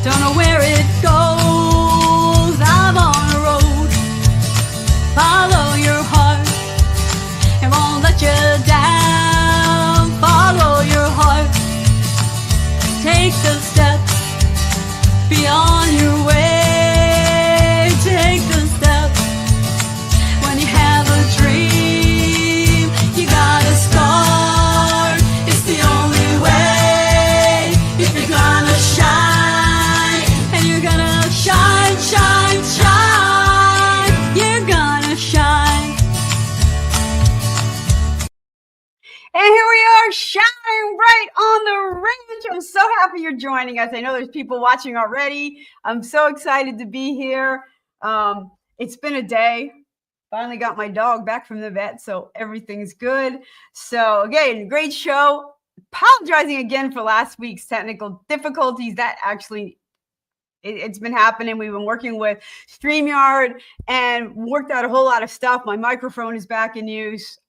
Don't know where it goes. I'm on a road. Follow your heart. It won't let you down. Follow your heart. Take the steps beyond your way. Take the steps. When you have a dream, you gotta start. It's the only way. If you're gonna shine, and you're gonna shine, shine, shine. You're gonna shine. And here we are, shining bright on the range. I'm so happy you're joining us. I know there's people watching already. I'm so excited to be here. It's been a day. Finally got my dog back from the vet, so everything's good. So again, great show. Apologizing again for last week's technical difficulties. That actually, it's been happening. We've been working with StreamYard and worked out a whole lot of stuff. My microphone is back in use.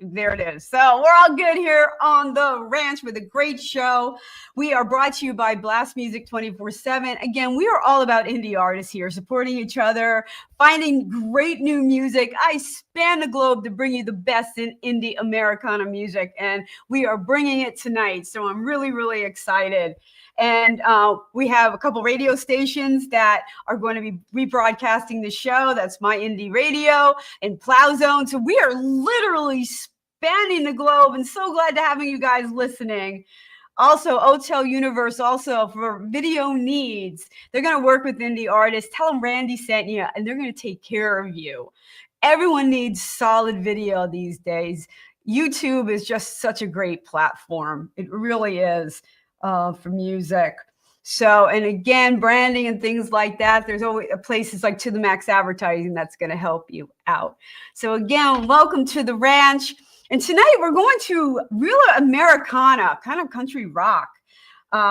There it is. So we're all good here on the ranch with a great show. We are brought to you by Blast Music 24/7. Again, we are all about indie artists here, supporting each other, finding great new music. I span the globe to bring you the best in indie Americana music, and we are bringing it tonight. So I'm really, really excited. And we have a couple radio stations that are going to be rebroadcasting the show. That's My Indie Radio and Plow Zone. So we are literally spanning the globe, and so glad to having you guys listening. Also, Hotel Universe, also for video needs. They're going to work with indie artists. Tell them Randie sent you, and they're going to take care of you. Everyone needs solid video these days. YouTube is just such a great platform. It really is. For music. So, and again, branding and things like that, there's always places like To The Max Advertising that's going to help you out. So again, welcome to the ranch. And tonight we're going to real Americana, kind of country rock,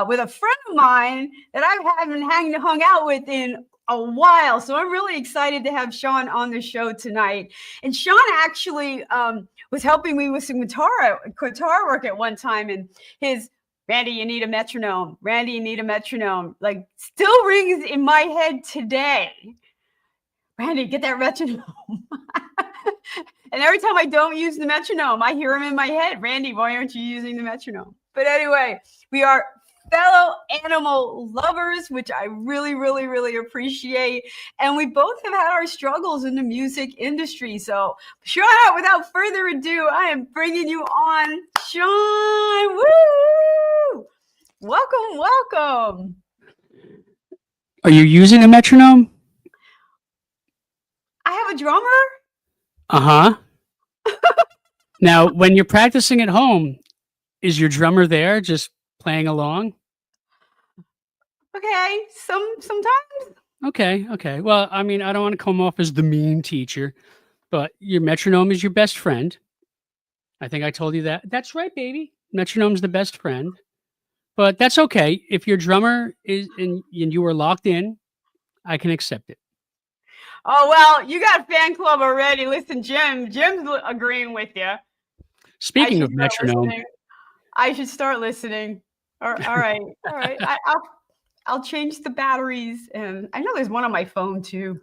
with a friend of mine that I haven't hung out with in a while. So I'm really excited to have Sean on the show tonight. And Sean actually was helping me with some guitar work at one time, and his Randie, you need a metronome. Randie, you need a metronome. Like, still rings in my head today. Randie, get that metronome. And every time I don't use the metronome, I hear him in my head. Randie, why aren't you using the metronome? But anyway, we are fellow animal lovers, which I really, really, really appreciate. And we both have had our struggles in the music industry. So, Sean, without further ado, I am bringing you on Sean. Woo! Welcome, welcome. Are you using a metronome? I have a drummer. Uh-huh. Now, when you're practicing at home, is your drummer there just playing along? Okay, sometimes. Okay. Well, I mean, I don't want to come off as the mean teacher, but your metronome is your best friend. I think I told you that. That's right, baby. Metronome's the best friend. But that's okay. If your drummer is and you are locked in, I can accept it. Oh, well, you got a fan club already. Listen, Jim's agreeing with you. Speaking of metronome, I should start listening. All right. I'll change the batteries, and I know there's one on my phone too,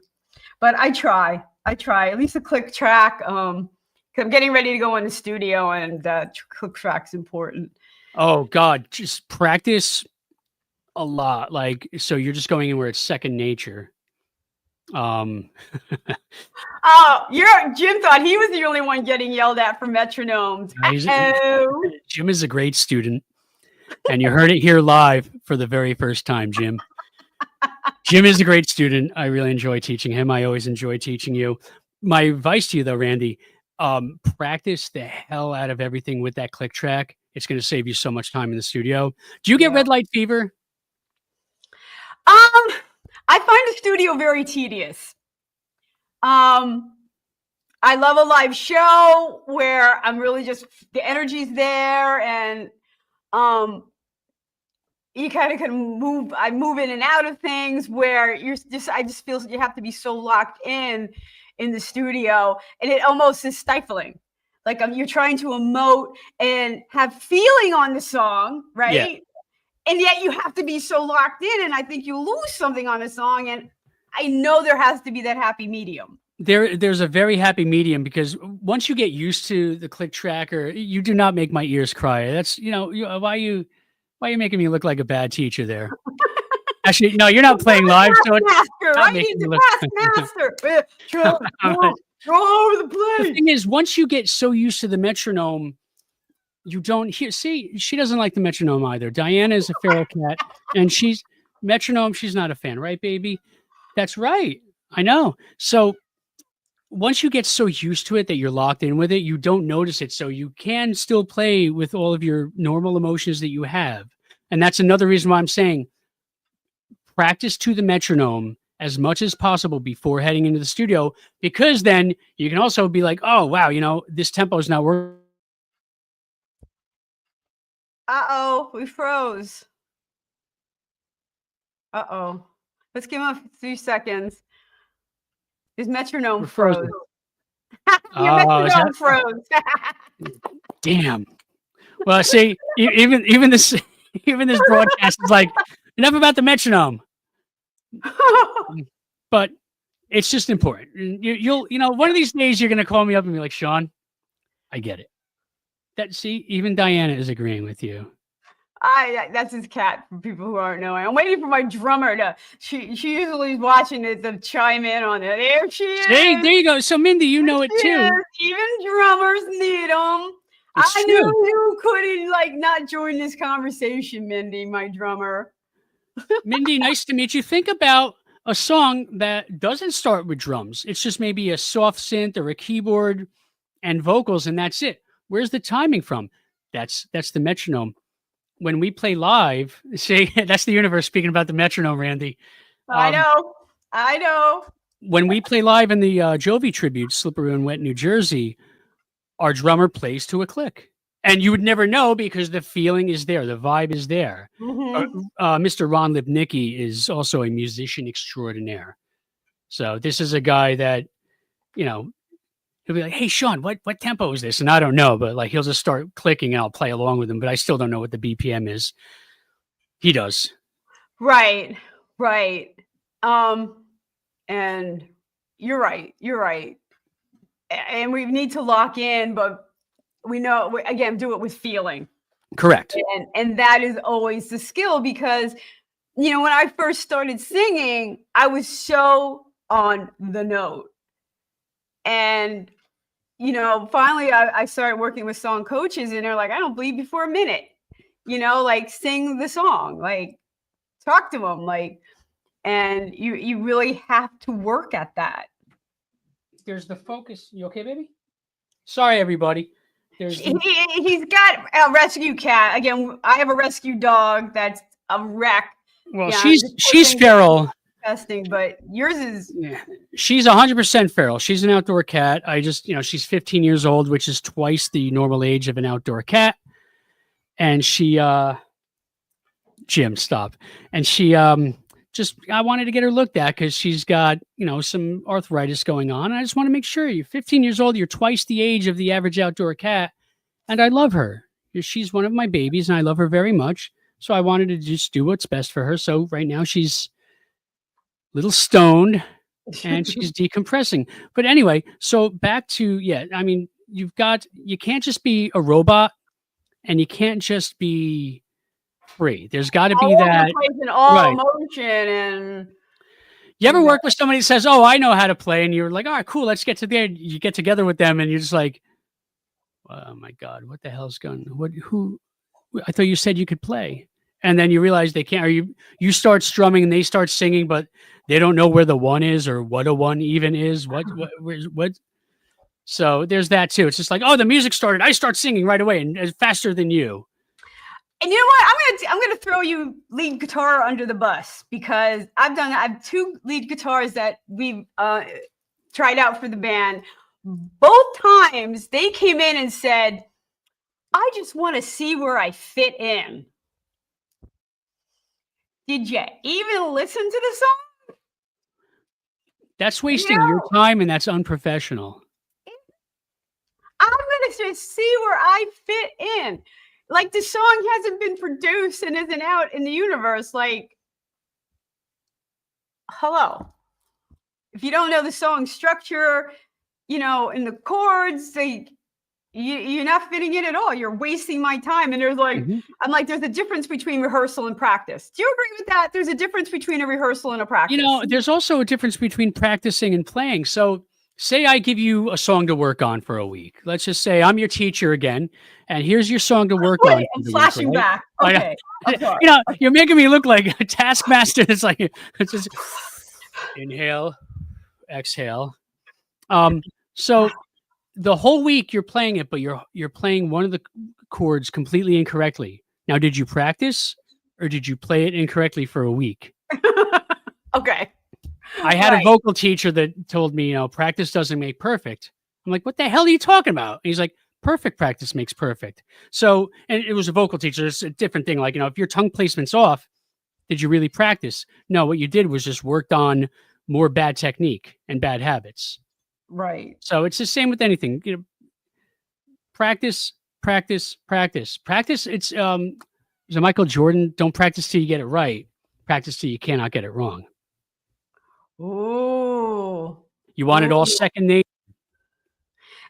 but I try at least a click track. 'Cause I'm getting ready to go in the studio, and click track's important. Oh God, just practice a lot. Like, so you're just going in where it's second nature. Oh, Jim thought he was the only one getting yelled at for metronomes. Jim is a great student, and you heard it here live for the very first time, Jim. Jim is a great student. I really enjoy teaching him. I always enjoy teaching you. My advice to you, though, Randie, practice the hell out of everything with that click track. It's going to save you so much time in the studio. Do you get red light fever? I find the studio very tedious. I love a live show where I'm really just, the energy's there, and you kind of can move in and out of things where I just feel you have to be so locked in the studio, and it almost is stifling. Like you're trying to emote and have feeling on the song, right? and yet you have to be so locked in, and I think you lose something on a song, and I know there has to be that happy medium. There's a very happy medium, because once you get used to the click tracker, you do not make my ears cry. That's, why you making me look like a bad teacher there? Actually, no, you're not playing live, so it's Master, not right? making He's me the look. past master. Go over the The play. thing is, once you get so used to the metronome, you don't hear. See, she doesn't like the metronome either. Diana is a feral cat, and she's metronome. She's not a fan, right, baby? That's right. I know. So once you get so used to it that you're locked in with it, you don't notice it. So you can still play with all of your normal emotions that you have. And that's another reason why I'm saying practice to the metronome as much as possible before heading into the studio, because then you can also be like, oh, wow, this tempo is not working. Uh-oh, we froze. Uh-oh. Let's give him a few seconds. His metronome We're froze. frozen. Your metronome froze. Damn. Well, see, even this broadcast is like, enough about the metronome. But it's just important. You'll one of these days you're gonna call me up and be like, Sean, I get it. Even Diana is agreeing with you. That's his cat, for people who aren't knowing. I'm waiting for my drummer to. She usually is watching it to chime in on it. There she is. See, there you go. So Mindy, you know it too. Even drummers need them. I knew you couldn't not join this conversation, Mindy, my drummer. Mindy, nice to meet you. Think about a song that doesn't start with drums. It's just maybe a soft synth or a keyboard and vocals, and that's it. Where's the timing from? That's the metronome. When we play live, see, that's the universe speaking about the metronome, Randie. I know. When we play live in the Jovi tribute, Slippery and Wet, New Jersey, our drummer plays to a click. And you would never know because the feeling is there. The vibe is there. Mm-hmm. Mr. Ron Lipnicki is also a musician extraordinaire. So this is a guy that, he'll be like, hey, Sean, what tempo is this? And I don't know, but he'll just start clicking and I'll play along with him. But I still don't know what the BPM is. He does. Right. And you're right. And we need to lock in, but we know, again, do it with feeling. Correct. And that is always the skill, because, when I first started singing, I was so on the note. And, finally I started working with song coaches, and they're like, I don't bleed before a minute, sing the song, talk to them, and you really have to work at that. There's the focus. You okay, baby? Sorry, everybody. He's got a rescue cat. Again, I have a rescue dog that's a wreck. Well, she's feral. Testing, but yours is. Yeah. She's 100% feral. She's an outdoor cat. She's 15 years old, which is twice the normal age of an outdoor cat. And she, Jim, stop. And she, I wanted to get her looked at because she's got, some arthritis going on. I just want to make sure you're 15 years old. You're twice the age of the average outdoor cat. And I love her. She's one of my babies and I love her very much. So I wanted to just do what's best for her. So right now she's a little stoned and she's decompressing. But anyway, so back to, you can't just be a robot and you can't just be free. There's got to be that all emotion. And you ever work with somebody that says, "Oh, I know how to play," and you're like, "All right, cool, let's get to there." You get together with them, and you're just like, "Oh my god, what the hell's going? Who? I thought you said you could play." And then you realize they can't. Or you start strumming and they start singing, but they don't know where the one is or what a one even is. What? So there's that too. It's just like, oh, the music started. I start singing right away and faster than you. And you know what? I'm gonna throw you lead guitar under the bus, because I have two lead guitars that we've tried out for the band. Both times they came in and said, I just want to see where I fit in. Did you even listen to the song? That's wasting your time, and that's unprofessional. I'm going to just see where I fit in. like the song hasn't been produced and isn't out in the universe. Like, hello. If you don't know the song structure, you know, in the chords, you're not fitting in at all. You're wasting my time. And there's like, I'm like, there's a difference between rehearsal and practice. Do you agree with that? There's a difference between a rehearsal and a practice. You know, there's also a difference between practicing and playing. So say I give you a song to work on for a week. Let's just say I'm your teacher again, and here's your song to work on. I'm flashing week, right? back. Okay. You know, you're making me look like a taskmaster. It's like, it's just inhale, exhale. So the whole week you're playing it, but you're playing one of the chords completely incorrectly. Now, did you practice or did you play it incorrectly for a week? Okay. I had a vocal teacher that told me, you know, practice doesn't make perfect. I'm like, what the hell are you talking about? And he's like, perfect practice makes perfect. So, and it was a vocal teacher. It's a different thing. Like, you know, if your tongue placement's off, did you really practice? No, what you did was just worked on more bad technique and bad habits. Right. So it's the same with anything. You know, practice. It's so Michael Jordan, don't practice till you get it right. Practice till you cannot get it wrong. Ooh. You want it all second nature.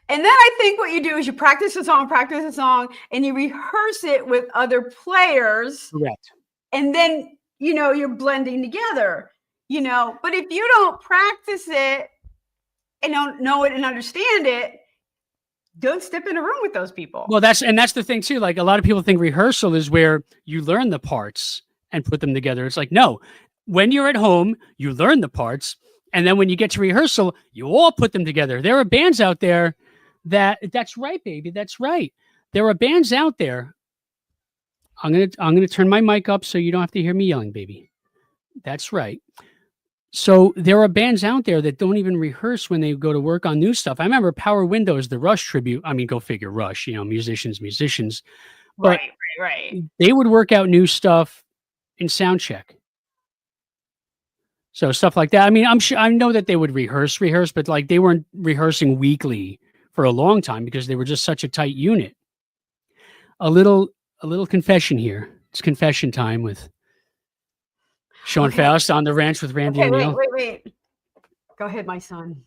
And then I think what you do is you practice a song, and you rehearse it with other players. Correct. And then, you know, you're blending together, you know. But if you don't practice it and don't know it and understand it, don't step in a room with those people. Well, that's the thing too. Like a lot of people think rehearsal is where you learn the parts and put them together. It's like, no, when you're at home, you learn the parts. And then when you get to rehearsal, you all put them together. There are bands out there that's right, baby. That's right. There are bands out there. I'm going to turn my mic up so you don't have to hear me yelling, baby. That's right. So there are bands out there that don't even rehearse when they go to work on new stuff. I remember Power Windows, the Rush tribute. I mean, go figure, Rush, you know, musicians. But right. They would work out new stuff in sound check. So stuff like that. I mean, I know that they would rehearse, but like they weren't rehearsing weekly for a long time because they were just such a tight unit. A little confession here. It's confession time with Sean Faust on the ranch with Randie and Neil. Wait. Go ahead, my son.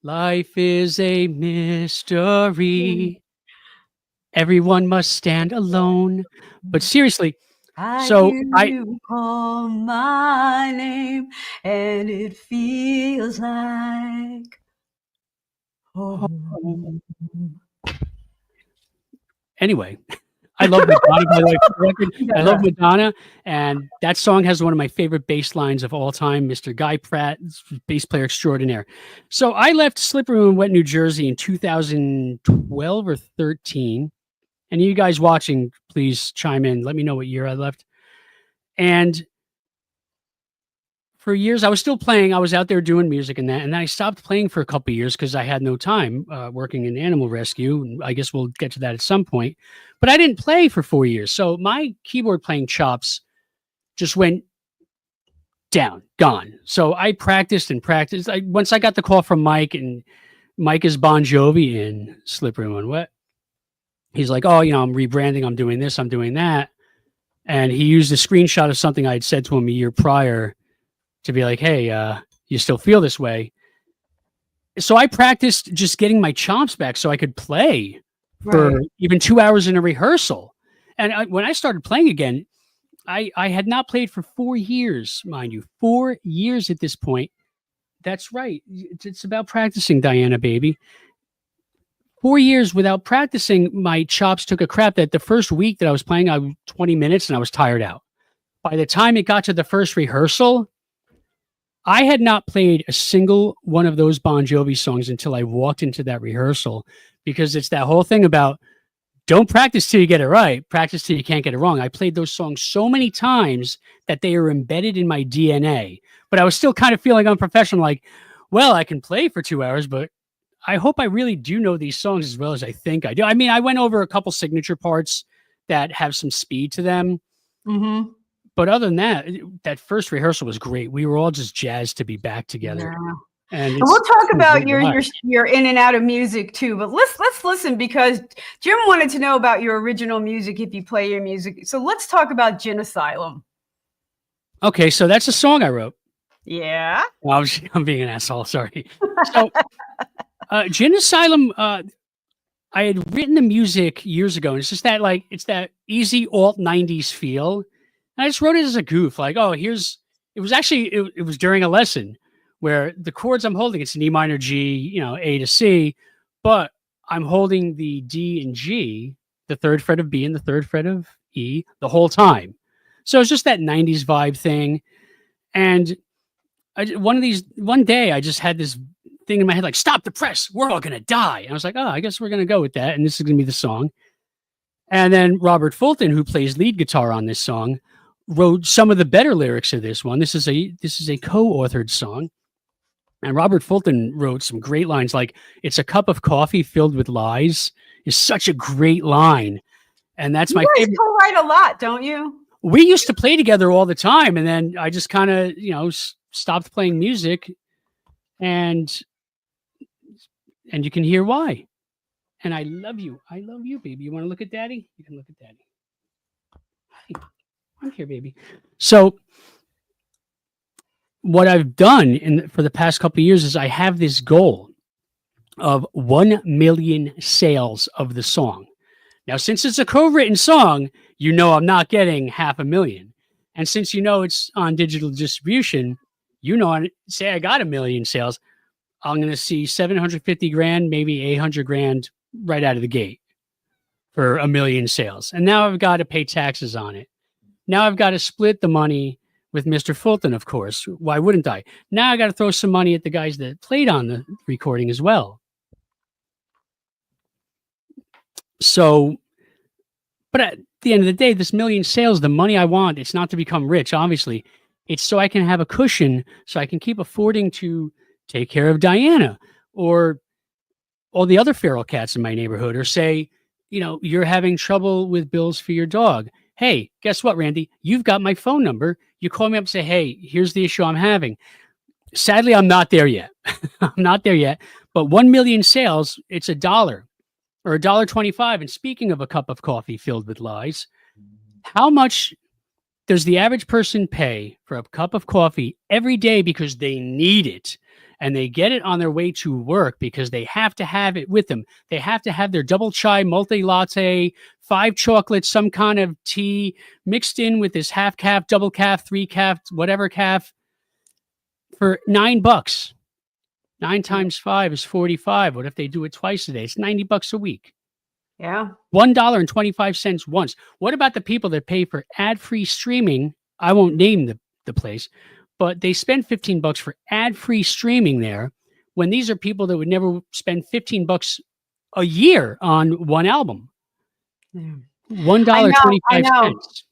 Life is a mystery. Everyone must stand alone. But seriously, I call my name and it feels like home. Anyway, I love Madonna, by the way, for the record. I love Madonna, and that song has one of my favorite bass lines of all time, Mr. Guy Pratt, bass player extraordinaire. So I left Slippery When Wet, New Jersey in 2012 or 13. And you guys watching, please chime in. Let me know what year I left. And for years, I was still playing. I was out there doing music and that. And then I stopped playing for a couple of years because I had no time working in animal rescue. I guess we'll get to that at some point. But I didn't play for 4 years. So my keyboard playing chops just went down, gone. So I practiced. Once I got the call from Mike, and Mike is Bon Jovi in Slippery When Wet. He's like, oh, you know, I'm rebranding. I'm doing this. I'm doing that. And he used a screenshot of something I had said to him a year prior to be like, hey, you still feel this way? So I practiced just getting my chops back so I could play for even 2 hours in a rehearsal. And when I started playing again, I had not played for 4 years, mind you, 4 years at this point. That's right. It's about practicing, Diana, baby. 4 years without practicing, my chops took a crap. That the first week that I was playing, I was 20 minutes and I was tired out. By the time it got to the first rehearsal, I had not played a single one of those Bon Jovi songs until I walked into that rehearsal, because it's that whole thing about don't practice till you get it right, practice till you can't get it wrong. I played those songs so many times that they are embedded in my DNA, but I was still kind of feeling unprofessional. Like, well, I can play for 2 hours, but I hope I really do know these songs as well as I think I do. I mean, I went over a couple signature parts that have some speed to them. Mm-hmm. But other than that, that first rehearsal was great. We were all just jazzed to be back together. Yeah. And And we'll talk been a about great ride. your in and out of music too. But let's listen, because Jim wanted to know about your original music if you play your music. So let's talk about Gin Asylum. Okay, so that's a song I wrote. Yeah. Well, I'm being an asshole. Sorry. So, Gin Asylum. I had written the music years ago, and it's just that it's that easy alt '90s feel. And I just wrote it as a goof, like, oh, here's. It was actually it was during a lesson where the chords I'm holding, it's an E minor G, A to C, but I'm holding the D and G, the third fret of B and the third fret of E the whole time. So it's just that '90s vibe thing. And one day I just had this thing in my head, like, stop the press, we're all gonna die. And I was like, oh, I guess we're gonna go with that, and this is gonna be the song. And then Robert Fulton, who plays lead guitar on this song, wrote some of the better lyrics of this one. This is a co-authored song, and Robert Fulton wrote some great lines, like "It's a cup of coffee filled with lies" is such a great line, and that's my favorite. You guys co-write a lot, don't you? We used to play together all the time, and then I just kind of stopped playing music, and you can hear why. And I love you, baby. You want to look at daddy? You can look at daddy. Hey, I'm here, baby. So what I've done for the past couple of years is I have this goal of 1 million sales of the song. Now, since it's a co-written song, I'm not getting 500,000. And since it's on digital distribution, say I got 1 million sales, I'm going to see 750 grand, maybe 800 grand right out of the gate for 1 million sales. And now I've got to pay taxes on it. Now I've got to split the money with Mr. Fulton, of course. Why wouldn't I? Now I got to throw some money at the guys that played on the recording as well. So, but at the end of the day, this 1 million sales, the money I want, it's not to become rich, obviously. It's so I can have a cushion, so I can keep affording to take care of Diana or all the other feral cats in my neighborhood, or say, you're having trouble with bills for your dog. Hey, guess what, Randie? You've got my phone number. You call me up and say, hey, here's the issue I'm having. Sadly, I'm not there yet. I'm not there yet. But 1 million sales, it's $1 or $1.25. And speaking of a cup of coffee filled with lies, how much does the average person pay for a cup of coffee every day because they need it? And they get it on their way to work because they have to have it with them. They have to have their double chai, multi-latte, 5 chocolates, some kind of tea mixed in with this half calf, double calf, 3 calf, whatever calf for $9. 9 times 5 is 45. What if they do it twice a day? It's $90 a week. Yeah. $1.25 once. What about the people that pay for ad-free streaming? I won't name the place, but they spend $15 for ad-free streaming there, when these are people that would never spend $15 a year on one album. Yeah. $1.25.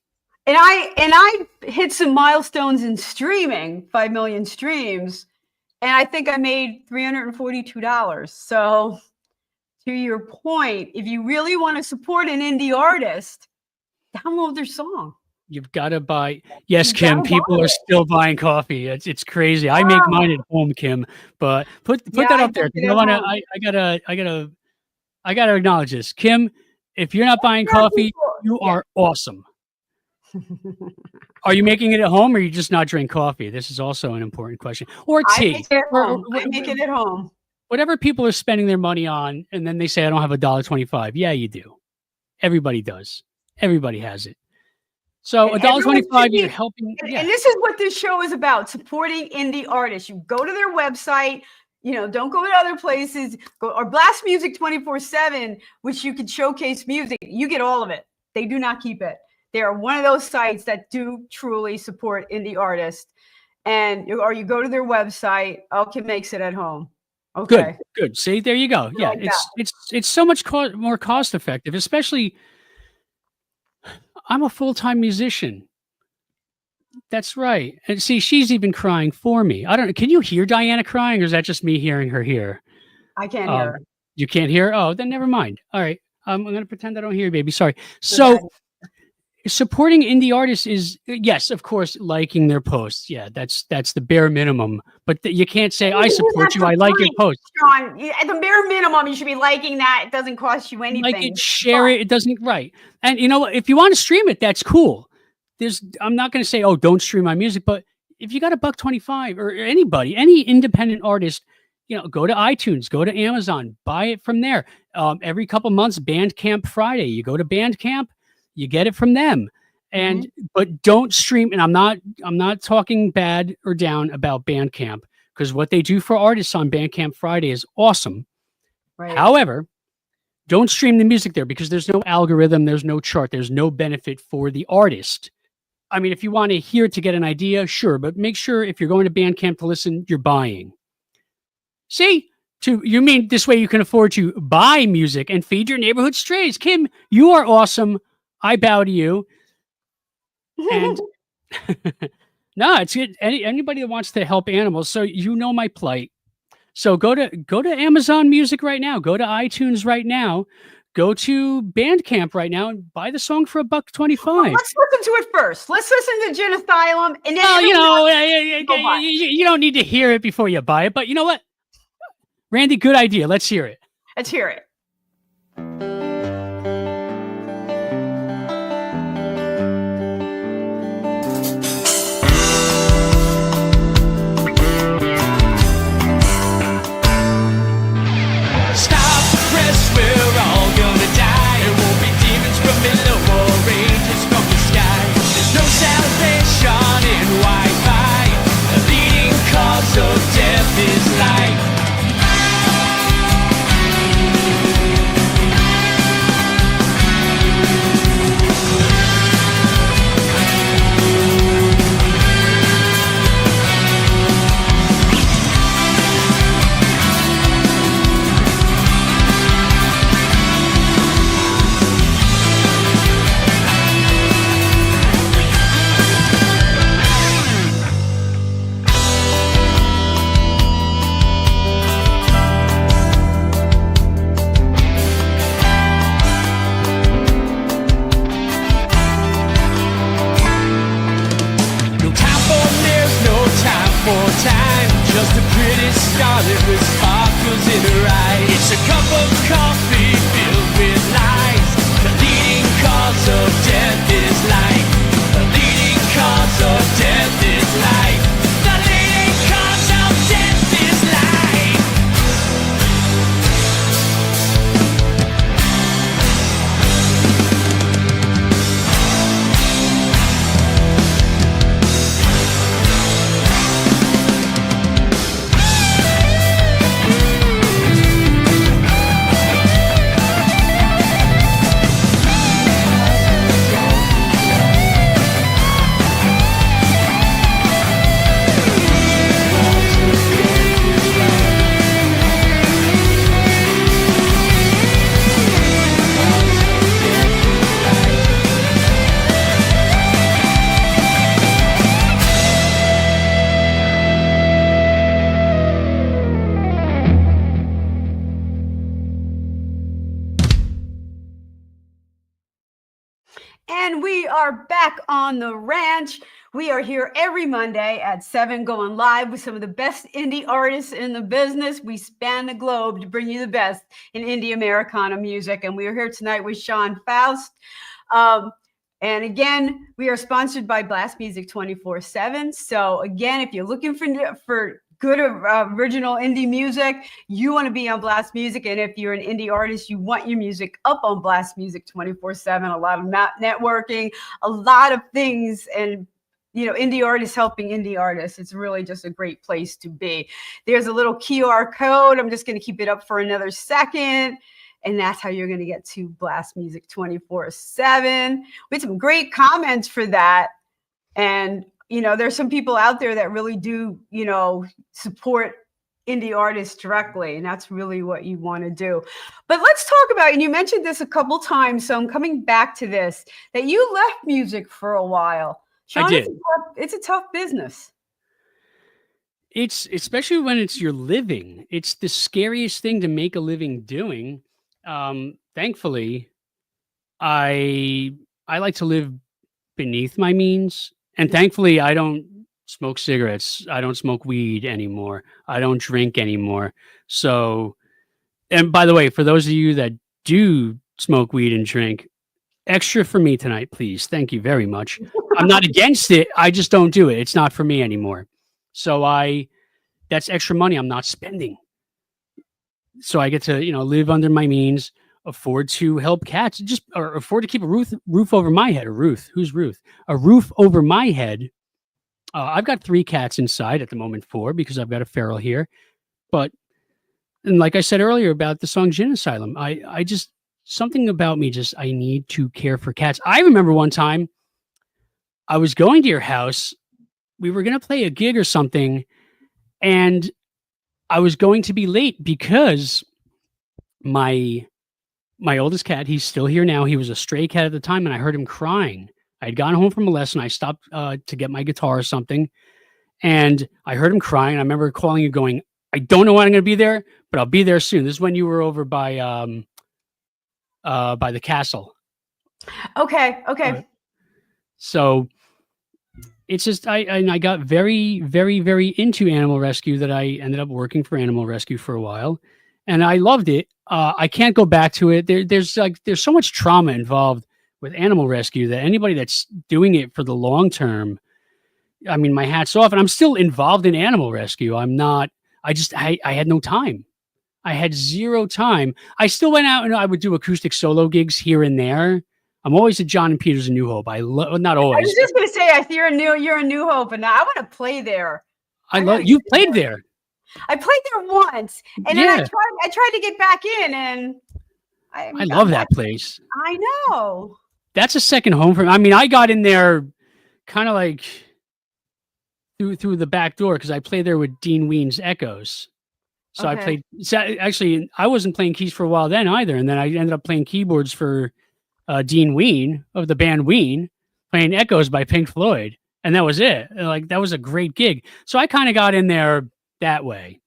And I hit some milestones in streaming, 5 million streams, and I think I made $342. So to your point, if you really want to support an indie artist, download their song. You've got to buy. Yes, Kim, people are still buying coffee. It's crazy. I make mine at home, Kim, but put that up there. I gotta acknowledge this. Kim, if you're not buying coffee, you are awesome. Are you making it at home, or you just not drink coffee? This is also an important question. Or tea. I make it at home. Whatever people are spending their money on, and then they say, I don't have $1.25. Yeah, you do. Everybody does. Everybody has it. So $1.25, you're helping. And this is what this show is about, supporting indie artists. You go to their website, don't go to other places, or Blast Music 24/7, which you can showcase music. You get all of it. They do not keep it. They are one of those sites that do truly support indie artists. Or you go to their website. Kim makes it at home. Okay. Good. See, there you go. Yeah, it's so much more cost effective, especially. I'm a full-time musician. That's right. And see, she's even crying for me. I don't know. Can you hear Diana crying, or is that just me hearing her here? I can't hear her. You can't hear her? Oh, then never mind. All right. I'm going to pretend I don't hear you, baby. Sorry. So supporting indie artists is, yes, of course, liking their posts. Yeah, that's the bare minimum. But you can't say I support you. I like your post. Sean, at the bare minimum, you should be liking that. It doesn't cost you anything. Like it, share it. It doesn't, right. And you know what? If you want to stream it, that's cool. I'm not going to say, oh, don't stream my music, but if you got $1.25 or anybody, any independent artist, go to iTunes, go to Amazon, buy it from there. Every couple months, Bandcamp Friday, you go to Bandcamp, you get it from them. And but don't stream. And I'm not talking bad or down about Bandcamp, because what they do for artists on Bandcamp Friday is awesome. Right. However, don't stream the music there, because there's no algorithm, there's no chart, there's no benefit for the artist. I mean, if you want to hear it to get an idea, sure, but make sure if you're going to Bandcamp to listen, you're buying. See, you mean this way you can afford to buy music and feed your neighborhood strays. Kim, you are awesome. I bow to you. And no, it's good. Anybody that wants to help animals, so my plight. So go to Amazon Music right now. Go to iTunes right now. Go to Bandcamp right now and buy the song for $1.25. Well, let's listen to it first. Let's listen to Gin Asylum, and then you don't need to hear it before you buy it. But you know what, Randie, good idea. Let's hear it. Let's hear it. And we are back on the ranch. We are here every Monday at 7, going live with some of the best indie artists in the business. We span the globe to bring you the best in indie Americana music. And we are here tonight with Sean Faust. And again, we are sponsored by Blast Music 24/7. So again, if you're looking for good original indie music, you want to be on Blast Music. And if you're an indie artist, you want your music up on Blast Music 24/7. A lot of networking, a lot of things, and indie artists helping indie artists. It's really just a great place to be. There's a little QR code. I'm just going to keep it up for another second. And that's how you're going to get to Blast Music 24/7. We had some great comments for that. And there's some people out there that really do, support indie artists directly. And that's really what you want to do. But let's talk about, and you mentioned this a couple times, so I'm coming back to this, that you left music for a while. Sean, I did. It's a tough business. It's, especially when it's your living, it's the scariest thing to make a living doing. Thankfully, I like to live beneath my means. And thankfully, I don't smoke cigarettes. I don't smoke weed anymore. I don't drink anymore. So, and by the way, for those of you that do smoke weed and drink, extra for me tonight, please. Thank you very much. I'm not against it. I just don't do it. It's not for me anymore. So that's extra money I'm not spending. So I get to, live under my means, afford to help cats, or afford to keep a roof over my head. Who's Ruth? A roof over my head. I've got 3 cats inside at the moment, 4 because I've got a feral here. But, and like I said earlier about the song Gin Asylum, I just, something about me I need to care for cats. I remember one time I was going to your house. We were going to play a gig or something, and I was going to be late because my oldest cat, he's still here now. He was a stray cat at the time, and I heard him crying. I had gone home from a lesson. I stopped to get my guitar or something, and I heard him crying. I remember calling you going, I don't know when I'm going to be there, but I'll be there soon. This is when you were over by the castle. Okay. So it's just, I got very, very, very into animal rescue that I ended up working for animal rescue for a while, and I loved it. I can't go back to it. There's so much trauma involved with animal rescue that anybody that's doing it for the long term, I mean, my hat's off, and I'm still involved in animal rescue. I had no time. I had 0 time. I still went out and I would do acoustic solo gigs here and there. I'm always at John and Peter's in New Hope. Not always. I was just going to say, I hear you're in New Hope, and I want to play there. You played there. I played there once, and then I tried to get back in, and I love that place. I know. That's a second home for me. I mean, I got in there kind of like through the back door because I played there with Dean Ween's Echoes. So I played. Actually, I wasn't playing keys for a while then either, and then I ended up playing keyboards for Dean Ween of the band Ween, playing Echoes by Pink Floyd, and that was it. Like, that was a great gig. So I kind of got in there that way,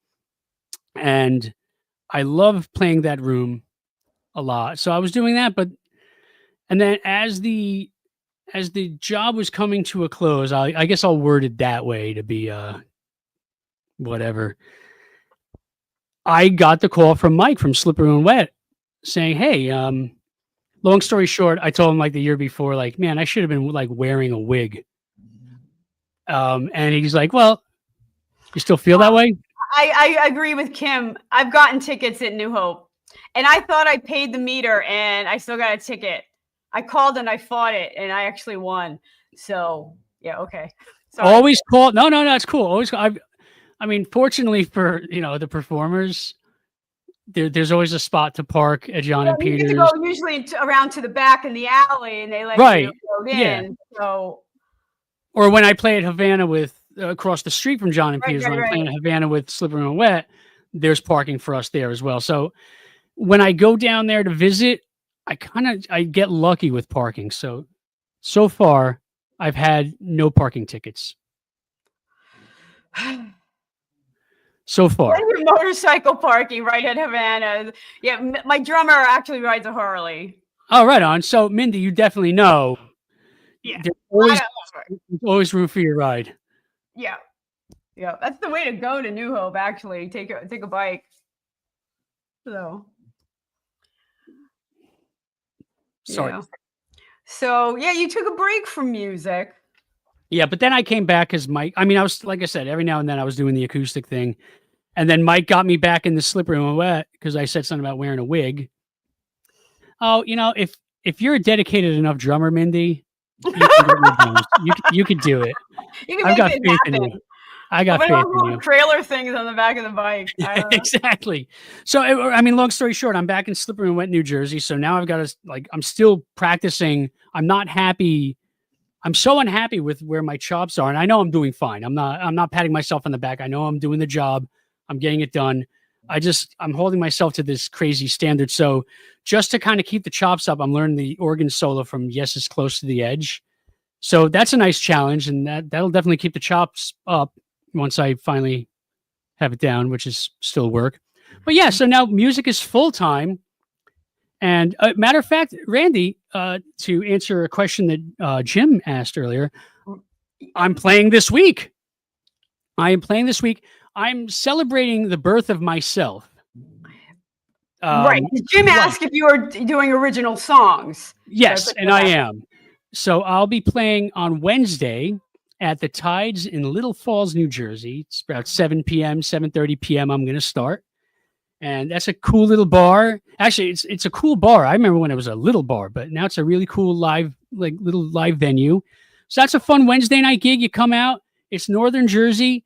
and I love playing that room a lot. So I was doing that, and then as the job was coming to a close, I guess I'll word it that way to be whatever. I got the call from Mike from Slippery and Wet saying, hey, long story short, I told him like the year before, like, man, I should have been like wearing a wig. And he's like, well, you still feel that way? I agree with Kim. I've gotten tickets at New Hope, and I thought I paid the meter, and I still got a ticket. I called and I fought it, and I actually won. So yeah, okay. Sorry. Always call. No, it's cool. Always. I mean, fortunately for the performers, there's always a spot to park at John and Peter's. You go usually around to the back in the alley, and they let you go in. Yeah. So, or when I play at Havana with across the street from John and Peter's, when I'm playing at Havana with Slippery and Wet, there's parking for us there as well. So when I go down there to visit, I get lucky with parking. So far, I've had no parking tickets. So far. Motorcycle parking right at Havana. Yeah, my drummer actually rides a Harley. Oh, right on. So, Mindy, you definitely know. Yeah. There's always room for your ride. Yeah. Yeah. That's the way to go to New Hope, actually. Take a bike. Sorry. Yeah. So, yeah, you took a break from music. Yeah, but then I came back because Mike, I was, like I said, every now and then I was doing the acoustic thing. And then Mike got me back in the Slippery and Wet because I said something about wearing a wig. Oh, if you're a dedicated enough drummer, Mindy, you can do it. I've got faith in you. I got faith in you. Trailer things on the back of the bike. Exactly. So, long story short, I'm back in Slippery and Wet, New Jersey. So now I've got to, I'm still practicing. I'm not happy. I'm so unhappy with where my chops are, and I know I'm doing fine. I'm not patting myself on the back. I know I'm doing the job. I'm getting it done. I'm holding myself to this crazy standard. So just to kind of keep the chops up, I'm learning the organ solo from Yes Is Close to the Edge. So that's a nice challenge, and that'll definitely keep the chops up once I finally have it down, which is still work. But yeah, so now music is full time, And matter of fact, Randie, to answer a question that Jim asked earlier, I'm playing this week. I am playing this week. I'm celebrating the birth of myself. Right. Jim asked if you were doing original songs. Yes, and I am. So I'll be playing on Wednesday at the Tides in Little Falls, New Jersey. It's about 7 p.m., 7:30 p.m. I'm going to start. And that's a cool little bar. Actually, it's a cool bar. I remember when it was a little bar, but now it's a really cool little live venue. So that's a fun Wednesday night gig. You come out. It's Northern Jersey.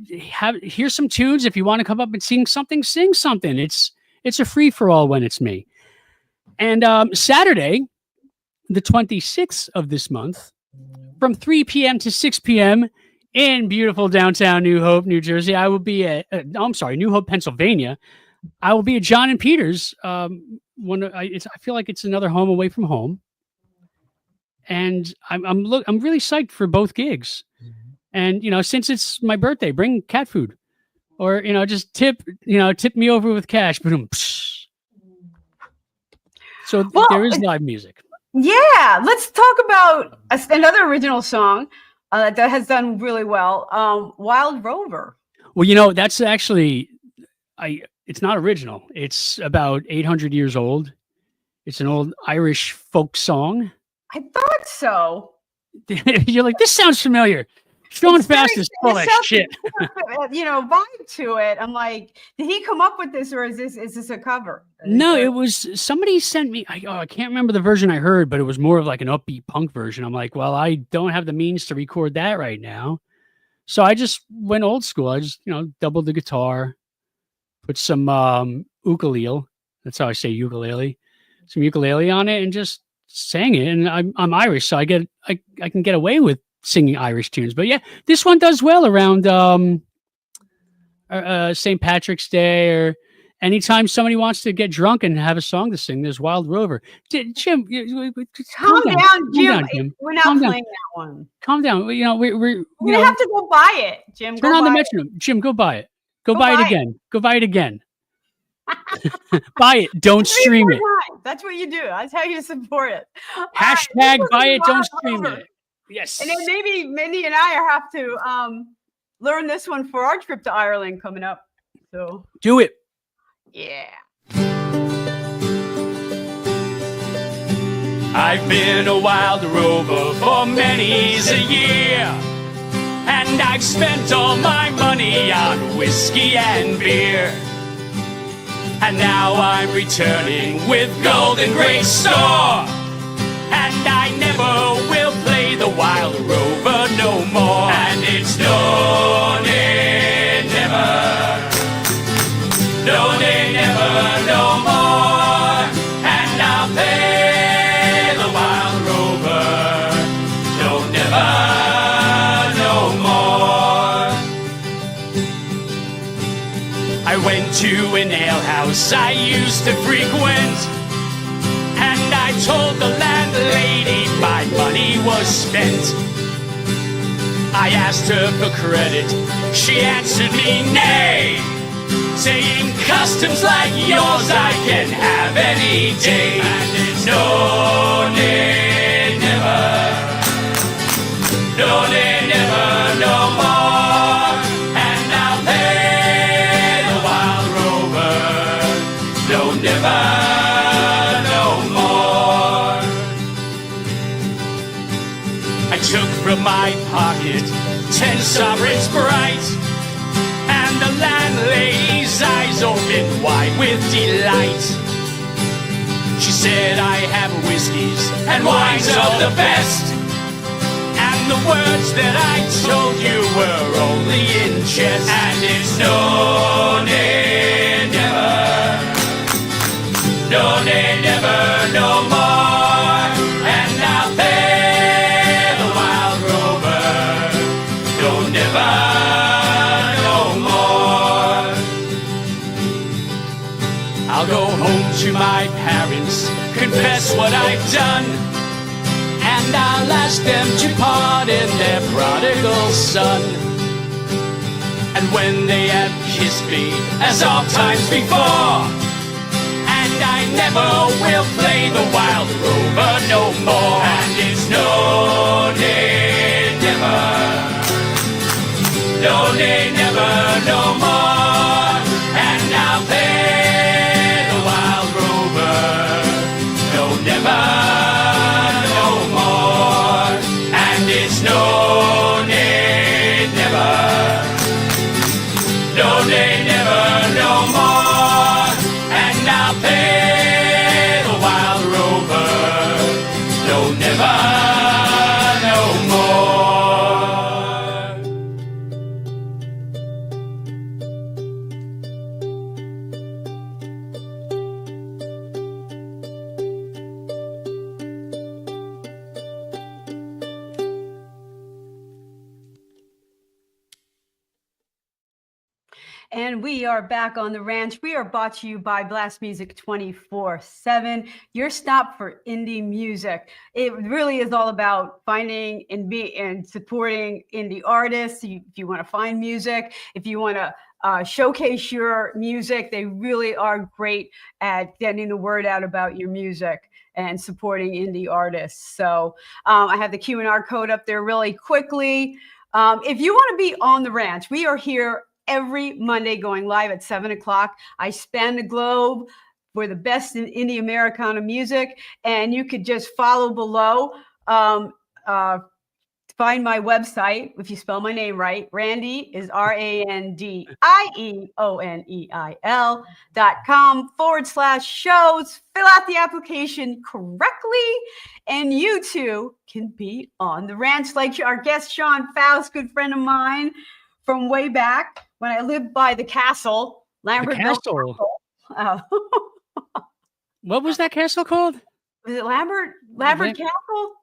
Hear some tunes. If you want to come up and sing something, sing something. It's a free-for-all when it's me. And Saturday, the 26th of this month, from 3 p.m. to 6 p.m. in beautiful downtown New Hope, New Jersey, I will be New Hope, Pennsylvania. I will be at John and Peter's. I feel like it's another home away from home, and I'm really psyched for both gigs. And since it's my birthday, bring cat food, or just tip me over with cash. So there is live music. Yeah, let's talk about another original song that has done really well, Wild Rover. Well, that's actually, it's not original. It's about 800 years old. It's an old Irish folk song. I thought so. You're like, this sounds familiar. Sean Faust is full of shit. Vibe to it. I'm like, did he come up with this, or is this a cover? No, it was somebody sent me. I can't remember the version I heard, but it was more of like an upbeat punk version. I'm like, well, I don't have the means to record that right now, so I just went old school. I just doubled the guitar, put some ukulele. That's how I say ukulele. Some ukulele on it, and just sang it. And I'm Irish, so I can get away with singing Irish tunes. But yeah, this one does well around St. Patrick's Day, or anytime somebody wants to get drunk and have a song to sing. There's Wild Rover. Jim, calm down, Jim. We're not playing that one. Calm down. We're gonna have to go buy it, Jim. Turn on the metronome. Jim, go buy it. Go buy it again. Go buy it again. Buy it. Don't stream it. That's what you do. That's how you support it. Hashtag buy it. Don't stream it. Yes. And then maybe Mindy and I have to learn this one for our trip to Ireland coming up. So do it. Yeah. I've been a wild rover for many's a year, and I've spent all my money on whiskey and beer. And now I'm returning with gold and great store, and I never will play the wild rover no more. And it's no, nay, never, no, nay, never, no more. And I'll play the wild rover, no, never, no more. I went to an alehouse I used to frequent, and I told the landlady my money was spent. I asked her for credit, she answered me nay, saying customs like yours I can have any day. And it's no, nay, never, no, nay, never, no more. And I'll pay the wild rover, no, never. Took from my pocket 10 sovereigns bright, and the landlady's eyes opened wide with delight. She said, I have whiskeys and wines of the best, and the words that I told you were only in jest. And it's no, nay, never, no, nay, never, no more. And I'll pay no more. I'll go home to my parents, confess what I've done, and I'll ask them to pardon their prodigal son. And when they have kissed me, as oft times before, and I never will play the wild rover no more. And it's no day, never. No day, never, no more. And I'll play the wild rover. No, never, no more. And it's no day, never. No day, never, no more. And I'll pay the wild rover. No, never, no more. And we are back on the ranch. We are brought to you by Blast Music 24/7, your stop for indie music. It really is all about finding and supporting indie artists. If you want to find music, if you want to showcase your music, they really are great at getting the word out about your music and supporting indie artists. So I have the Q&R code up there really quickly. If you want to be on the ranch, we are here every Monday going live at 7 o'clock. I span the globe for the best in indie Americana music, and you could just follow below. Find my website. If you spell my name right, Randie is RandieIEONEIL.com/shows. Fill out the application correctly, and you too can be on the ranch like our guest Sean Faust, good friend of mine from way back when I lived by the castle, Lambertville Castle. Castle. What was that castle called? Was it Lambert Castle?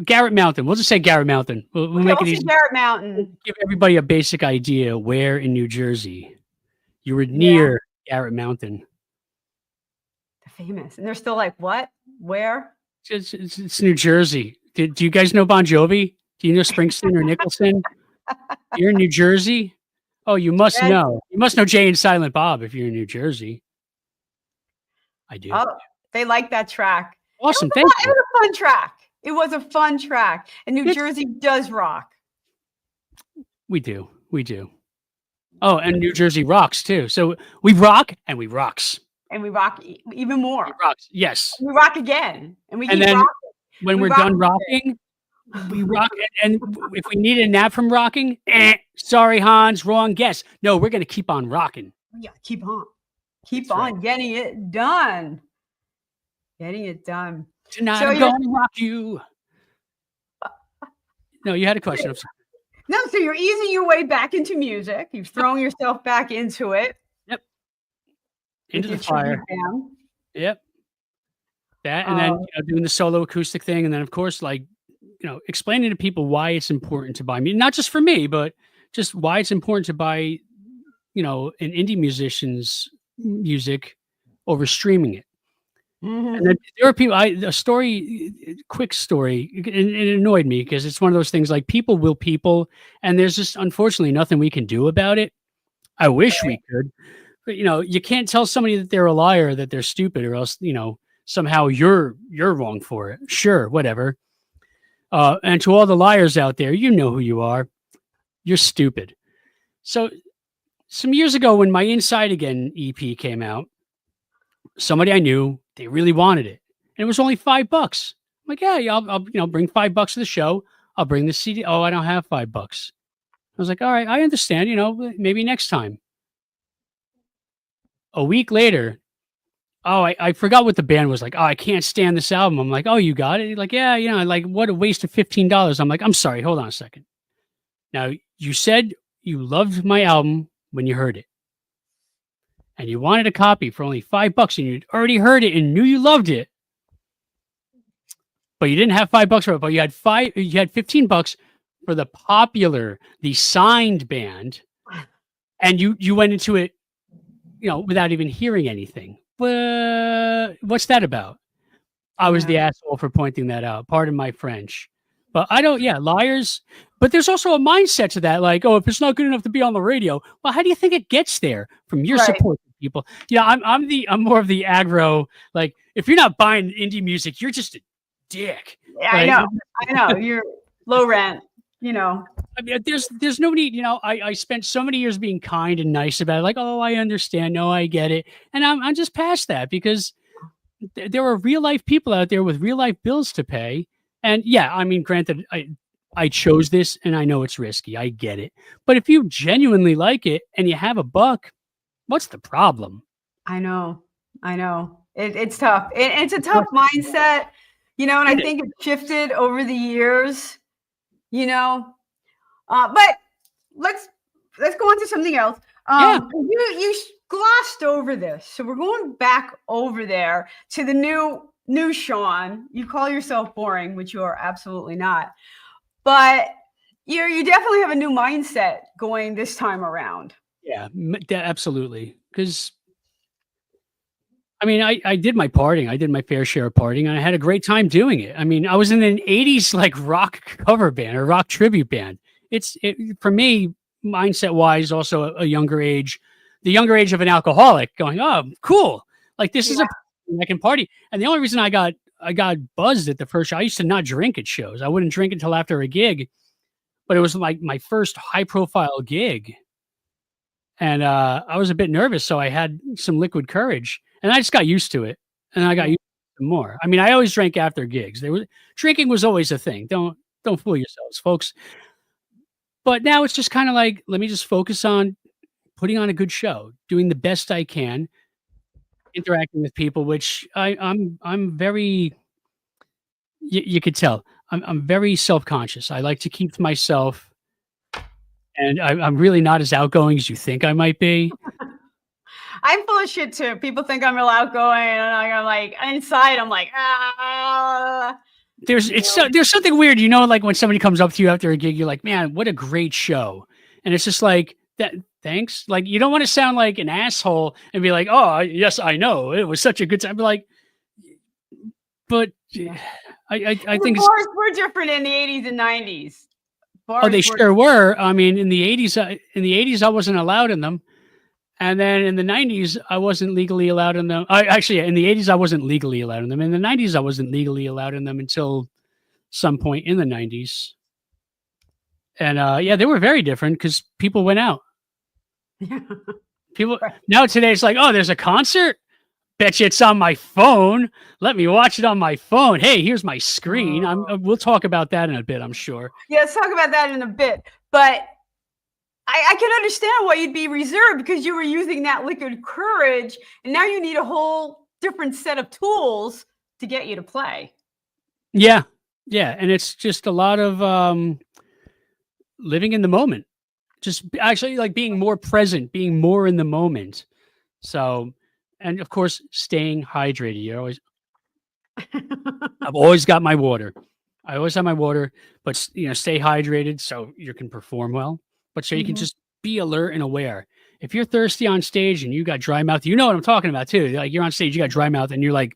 Garrett Mountain. We'll just say Garrett Mountain. We'll make it easy. Garrett Mountain. Give everybody a basic idea where in New Jersey you were near Garrett Mountain. They're famous, and they're still like, what? Where? It's New Jersey. Do you guys know Bon Jovi? Do you know Springsteen or Nicholson? You're in New Jersey? Oh, you must know. You must know Jay and Silent Bob if you're in New Jersey. I do. Oh, they like that track. Awesome. Thank you. It was a fun track. It was a fun track. And New Jersey does rock. We do. We do. Oh, and New Jersey rocks too. So we rock and we rocks. And we rock even more. We rocks. Yes. We rock again. And we keep then rocking. When we're done rocking, we rock. And if we need a nap from rocking, sorry, Hans, wrong guess. No, we're going to keep on rocking. Yeah, keep on. Keep on getting it done. Getting it done. Tonight I'm going to rock you. No, you had a question. No, so you're easing your way back into music. You've thrown yourself back into it. Yep. Into the fire. Yep. That, and then doing the solo acoustic thing. And then, of course, explaining to people why it's important to buy music. Not just for me, but just why it's important to buy, an indie musician's music over streaming it. Mm-hmm. And then there are people, quick story, it annoyed me because it's one of those things like people will people, and there's just unfortunately nothing we can do about it. I wish we could, but you can't tell somebody that they're a liar, that they're stupid, or else, somehow you're wrong for it. Sure, whatever. And to all the liars out there, you know who you are. You're stupid. So some years ago when my Inside Again EP came out, somebody I knew, they really wanted it. And it was only $5. I'm like, yeah, I'll bring $5 to the show. I'll bring the CD. Oh, I don't have $5. I was like, all right, I understand, maybe next time. A week later, I forgot what the band was like. Oh, I can't stand this album. I'm like, oh, you got it? Like, yeah, what a waste of $15. I'm like, I'm sorry, hold on a second. Now, you said you loved my album when you heard it. And you wanted a copy for only $5 and you'd already heard it and knew you loved it. But you didn't have $5 for it, but you had $15 for the signed band. And you went into it, without even hearing anything. What's that about? I was the asshole for pointing that out. Pardon my French. But liars. But there's also a mindset to that, like, oh, if it's not good enough to be on the radio, well, how do you think it gets there from your Right. support people? Yeah, I'm more of the aggro. Like, if you're not buying indie music, you're just a dick. Yeah, Like, I know. You're low rent, I mean, there's no need. I spent so many years being kind and nice about it. Like, oh, I understand. No, I get it. And I'm just past that because there are real life people out there with real life bills to pay. And yeah, I mean, granted, I chose this and I know it's risky. I get it. But if you genuinely like it and you have a buck, what's the problem? I know. It's tough. It's a tough mindset, and I think it shifted over the years, but let's go on to something else. Yeah. You glossed over this. So we're going back over there to the new Sean. You call yourself boring, which you are absolutely not. But you definitely have a new mindset going this time around. Yeah, absolutely. Because I mean, I did my partying. I did my fair share of partying, and I had a great time doing it. I mean, I was in an 80s like rock cover band or rock tribute band. For me, mindset wise, also a younger age, the younger age of an alcoholic going, oh, cool. Like this is I can party. And the only reason I got buzzed at the first show, I used to not drink at shows. I wouldn't drink until after a gig, but it was like my first high profile gig. And I was a bit nervous, so I had some liquid courage, and I just got used to it. And I got used to it more. I mean, I always drank after gigs. Drinking was always a thing. Don't fool yourselves, folks. But now it's just kind of like, let me just focus on putting on a good show, doing the best I can, interacting with people, which I'm very. You could tell I'm very self-conscious. I like to keep to myself. And I'm really not as outgoing as you think I might be. I'm full of shit too. People think I'm real outgoing, and I'm like inside. I'm like, There's something weird, like when somebody comes up to you after a gig, you're like, man, what a great show, and it's just like that. Thanks. Like you don't want to sound like an asshole and be like, oh yes, I know it was such a good time. But I think bars were different in the 80s and 90s. Oh, they sure were. I mean, in the 80s, I wasn't allowed in them. And then in the 90s, I wasn't legally allowed in them. In the 80s, I wasn't legally allowed in them. In the 90s, I wasn't legally allowed in them until some point in the 90s. And they were very different because people went out. Now today, it's like, oh, there's a concert? Bet you it's on my phone. Let me watch it on my phone. Hey, here's my screen. We'll talk about that in a bit, I'm sure. Yeah, let's talk about that in a bit. But I can understand why you'd be reserved because you were using that liquid courage, and now you need a whole different set of tools to get you to play. Yeah, and it's just a lot of living in the moment. Just actually like being more present, being more in the moment. So. And of course, staying hydrated. I've always got my water. I always have my water, but stay hydrated so you can perform well. But so you can just be alert and aware. If you're thirsty on stage and you got dry mouth, you know what I'm talking about too. Like you're on stage, you got dry mouth, and you're like,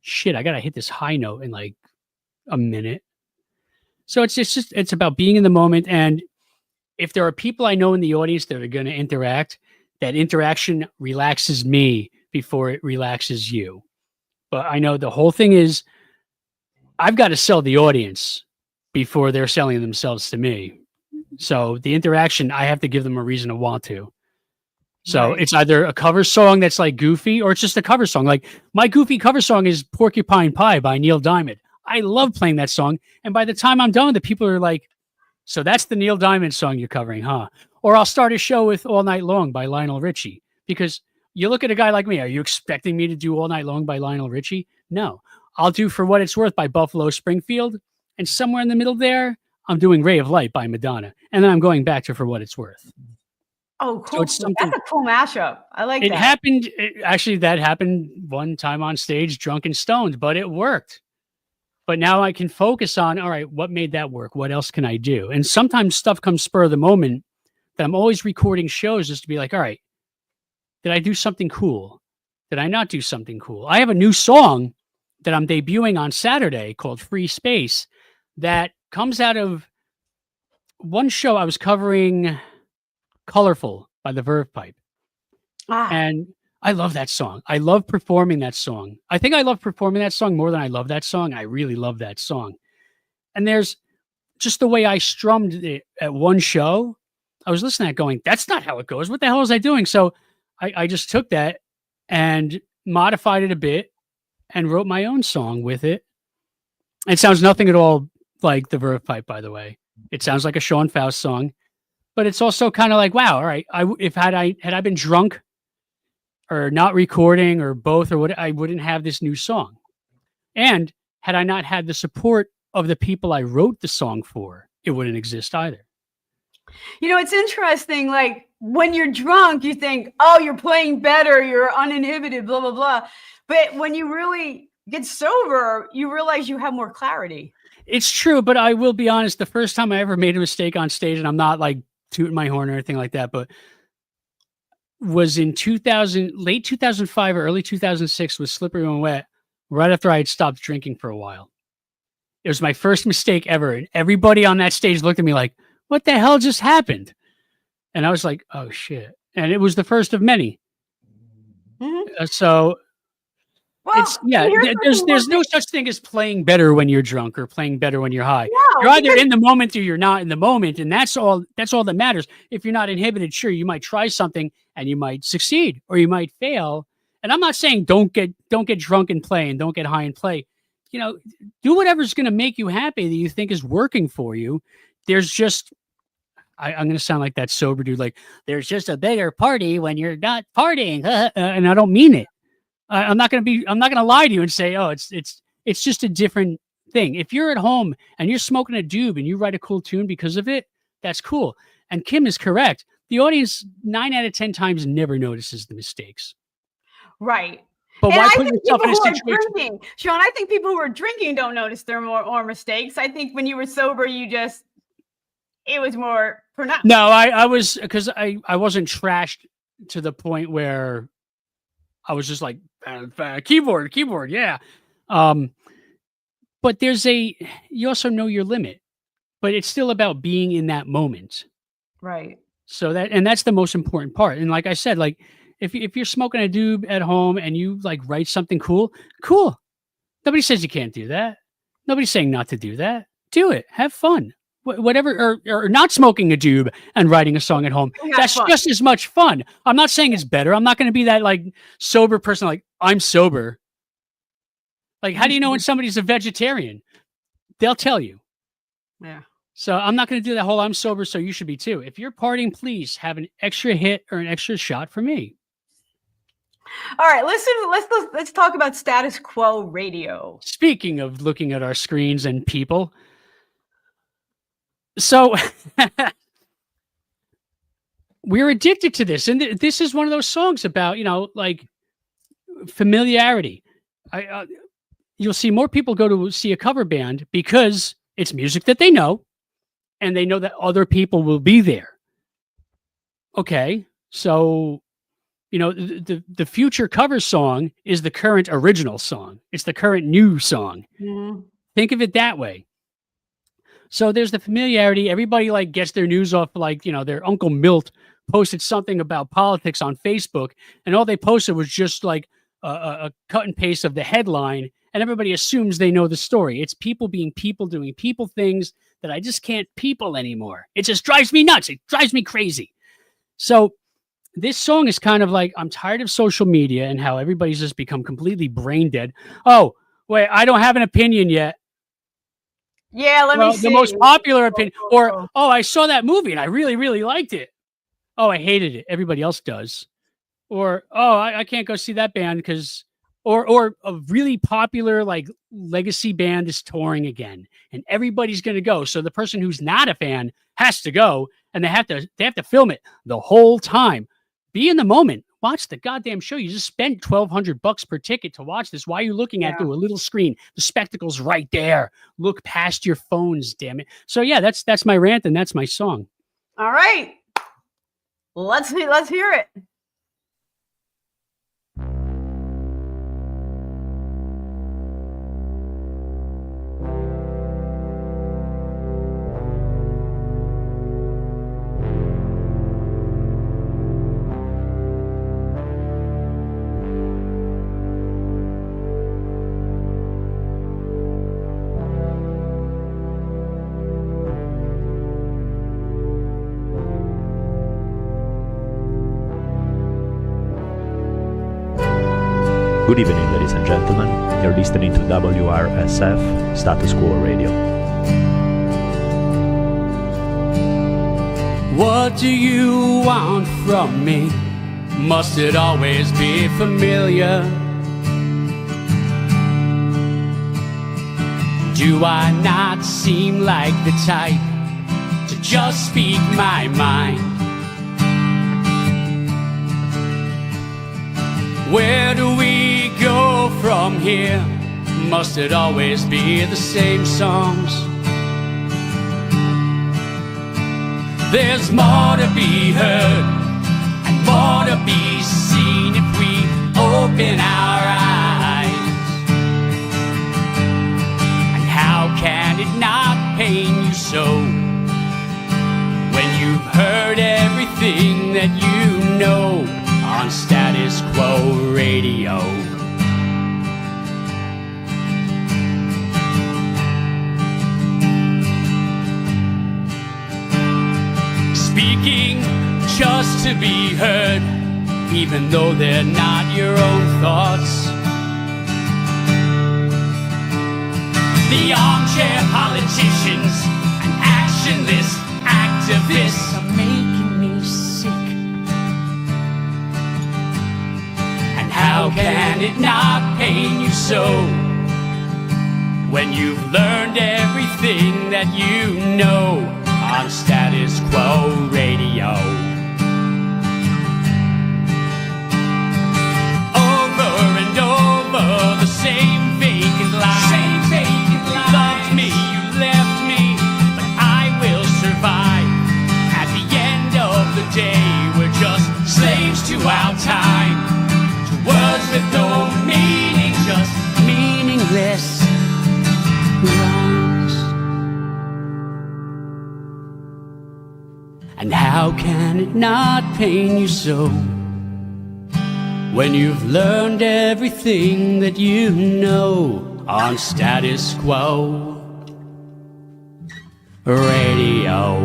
"Shit, I gotta hit this high note in like a minute." So it's about being in the moment. And if there are people I know in the audience that are going to interact. That interaction relaxes me before it relaxes you. But I know the whole thing is I've got to sell the audience before they're selling themselves to me. So the interaction, I have to give them a reason to want to. So It's either a cover song that's like goofy or it's just a cover song. Like my goofy cover song is Porcupine Pie by Neil Diamond. I love playing that song. And by the time I'm done with it, people are like, so that's the Neil Diamond song you're covering, huh? Or I'll start a show with All Night Long by Lionel Richie. Because you look at a guy like me, are you expecting me to do All Night Long by Lionel Richie? No. I'll do For What It's Worth by Buffalo Springfield. And somewhere in the middle there, I'm doing Ray of Light by Madonna. And then I'm going back to For What It's Worth. Oh, cool. So that's a cool mashup. I like that. That happened one time on stage, drunk and stoned, but it worked. But now I can focus on, all right, what made that work? What else can I do? And sometimes stuff comes spur of the moment that I'm always recording shows just to be like, all right, did I do something cool? Did I not do something cool? I have a new song that I'm debuting on Saturday called Free Space that comes out of one show I was covering Colorful by the Verve Pipe. And I love that song. I love performing that song. I think I love performing that song more than I love that song. I really love that song. And there's just the way I strummed it at one show. I was listening to that going, that's not how it goes. What the hell was I doing? So I just took that and modified it a bit and wrote my own song with it. It sounds nothing at all like the Verve Pipe, by the way. It sounds like a Sean Faust song, but it's also kind of like, wow, all right. Had I been drunk or not recording or both or what, I wouldn't have this new song. And had I not had the support of the people I wrote the song for, it wouldn't exist either. You know, it's interesting. Like when you're drunk, you think, oh, you're playing better, you're uninhibited, blah, blah, blah. But when you really get sober, you realize you have more clarity. It's true, but I will be honest, the first time I ever made a mistake on stage, and I'm not like tooting my horn or anything like that, but was in late 2005 or early 2006 with Slippery When Wet, right after I had stopped drinking for a while. It was my first mistake ever. And everybody on that stage looked at me like, what the hell just happened? And I was like, oh shit. And it was the first of many. So well, it's, yeah, there's no such thing as playing better when you're drunk or playing better when you're high. No, you're either in the moment or you're not in the moment. And that's all that matters. If you're not inhibited, sure, you might try something and you might succeed or you might fail. And I'm not saying don't get drunk and play and don't get high and play. You know, do whatever's going to make you happy that you think is working for you. There's just, I'm going to sound like that sober dude. Like there's just a bigger party when you're not partying. And I don't mean it. I'm not going to lie to you and say, oh, it's just a different thing. If you're at home and you're smoking a doob and you write a cool tune because of it, that's cool. And Kim is correct. The audience 9 out of 10 times never notices the mistakes. Right. But and why I put think yourself in a people who situation? are drinking, Sean, I think people who are drinking don't notice their more mistakes. I think when you were sober, it was more pronounced. No, I was, because I wasn't trashed to the point where I was just like, keyboard, yeah. But you also know your limit, but it's still about being in that moment. Right. So that's the most important part. And like I said, like if you're smoking a doob at home and you like write something cool. Nobody says you can't do that. Nobody's saying not to do that. Do it. Have fun. Whatever, or not smoking a doob and writing a song at home. That's fun. Just as much fun. I'm not saying it's better. I'm not going to be that like sober person. Like I'm sober. Like, how do you know when somebody's a vegetarian? They'll tell you. Yeah. So I'm not going to do that whole I'm sober, so you should be too. If you're partying, please have an extra hit or an extra shot for me. All right, let's talk about Status Quo Radio. Speaking of looking at our screens and people. So we're addicted to this. And this is one of those songs about, like familiarity. You'll see more people go to see a cover band because it's music that they know and they know that other people will be there. Okay. So, the future cover song is the current original song. It's the current new song. Mm-hmm. Think of it that way. So there's the familiarity. Everybody like gets their news off like, their Uncle Milt posted something about politics on Facebook and all they posted was just like a cut and paste of the headline and everybody assumes they know the story. It's people being people doing people things that I just can't people anymore. It just drives me nuts. It drives me crazy. So this song is kind of like, I'm tired of social media and how everybody's just become completely brain dead. Oh, wait, I don't have an opinion yet. Yeah, let me see. The most popular opinion. Or, I saw that movie and I really, really liked it. Oh, I hated it. Everybody else does. Or, I can't go see that band because, or a really popular like legacy band is touring again and everybody's going to go. So the person who's not a fan has to go and they have to film it the whole time. Be in the moment. Watch the goddamn show. You just spent $1,200 per ticket to watch this. Why are you looking at through a little screen? The spectacle's right there. Look past your phones, damn it. So yeah, that's my rant and that's my song. All right. Let's hear it. Good evening, ladies and gentlemen. You're listening to WRSF Status Quo Radio. What do you want from me? Must it always be familiar? Do I not seem like the type to just speak my mind? Where do we go from here? Must it always be the same songs? There's more to be heard and more to be seen if we open our eyes. And how can it not pain you so when you've heard everything that you know on Status Quo Radio? Speaking just to be heard, even though they're not your own thoughts. The armchair politicians and actionless activists are making me sick. And how can it not pain you so when you've learned everything that you know on Status Quo Radio? Over and over, the same vacant line. Same vacant line. You loved me, you left me, but I will survive. At the end of the day, we're just slaves to our time, to words with no meaning, just meaningless rhymes. And how can it not pain you so when you've learned everything that you know on Status Quo Radio?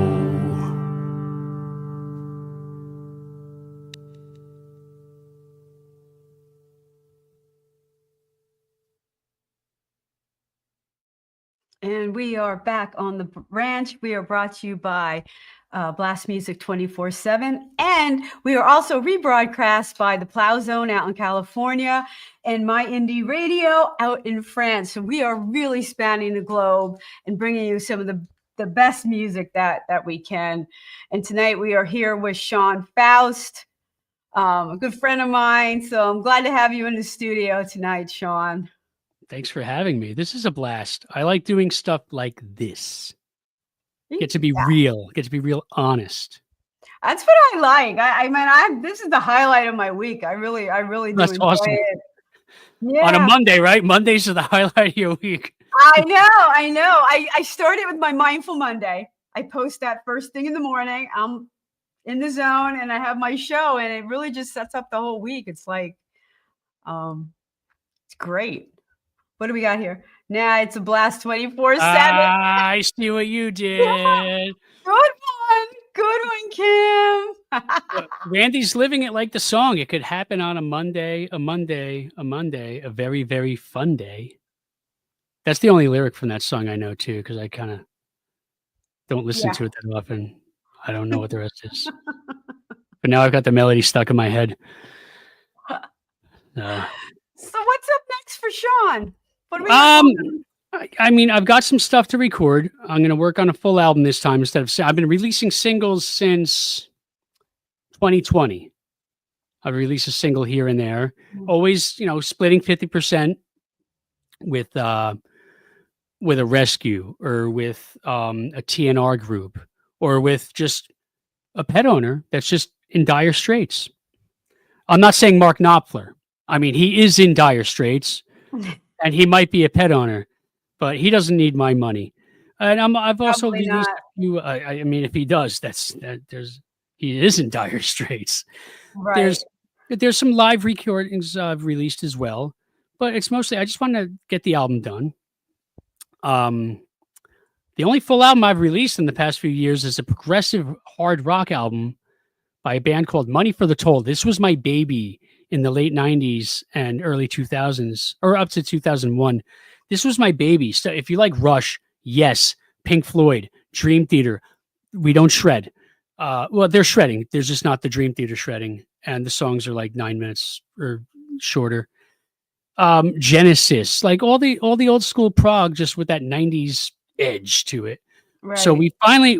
And we are back on the ranch. We are brought to you by Blast Music 24/7. And we are also rebroadcast by the Plow Zone out in California and My Indie Radio out in France. So we are really spanning the globe and bringing you some of the best music that we can. And tonight we are here with Sean Faust, a good friend of mine. So I'm glad to have you in the studio tonight, Sean. Thanks for having me. This is a blast. I like doing stuff like this. Get to be real. Get to be real honest. That's what I like. I mean, this is the highlight of my week. I really do That's enjoy awesome. it. Yeah. On a Monday, right? Mondays are the highlight of your week. I know. I started with my Mindful Monday. I post that first thing in the morning. I'm in the zone and I have my show, and it really just sets up the whole week. It's like, it's great. What do we got here? Now it's a blast 24/7. I see what you did. Yeah. Good one, Kim. Randie's living it like the song. It could happen on a Monday, a very, very fun day. That's the only lyric from that song I know too, because I kind of don't listen to it that often. I don't know what the rest is. But now I've got the melody stuck in my head. So what's up next for Sean? What do we I mean, I've got some stuff to record. I'm going to work on a full album this time instead of. I've been releasing singles since 2020. I've released a single here and there, always, splitting 50% with a rescue or with a TNR group or with just a pet owner that's just in dire straits. I'm not saying Mark Knopfler. I mean, he is in dire straits. And he might be a pet owner, but he doesn't need my money. And I've also released you. I mean, if he does, he is in dire straits. Right. There's some live recordings I've released as well, but it's mostly I just want to get the album done. The only full album I've released in the past few years is a progressive hard rock album by a band called Money for the Toll. This was my baby in the late 90s and early 2000s, or up to 2001. This was my baby. So if you like Rush, yes. Pink Floyd, Dream Theater, we don't shred. Well, they're shredding. There's just not the Dream Theater shredding. And the songs are like 9 minutes or shorter. Genesis, like all the old school prog, just with that 90s edge to it. Right. So we finally,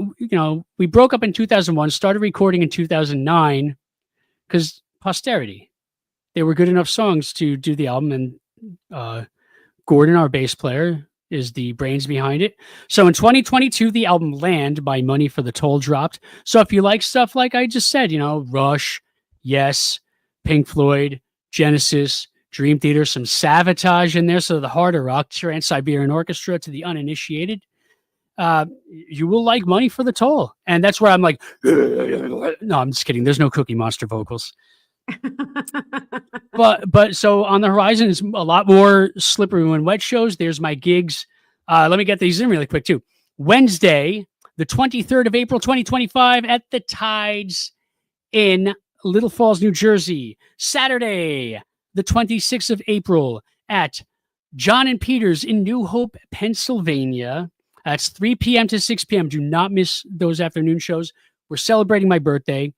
we broke up in 2001, started recording in 2009 because posterity. They were good enough songs to do the album, and Gordon, our bass player, is the brains behind it. So in 2022, the album Land by Money for the Toll dropped. So if you like stuff like I just said, Rush, Yes, Pink Floyd, Genesis, Dream Theater, some Savatage in there, so the harder rock, Trans-Siberian Orchestra to the uninitiated, you will like Money for the Toll. And that's where I'm like, no, I'm just kidding. There's no Cookie Monster vocals. but so on the horizon is a lot more Slippery When Wet shows. There's my gigs. Let me get these in really quick too. Wednesday, the 23rd of April, 2025 at the Tides in Little Falls, New Jersey. Saturday, the 26th of April at John and Peter's in New Hope, Pennsylvania. That's 3 p.m. to 6 p.m. Do not miss those afternoon shows. We're celebrating my birthday.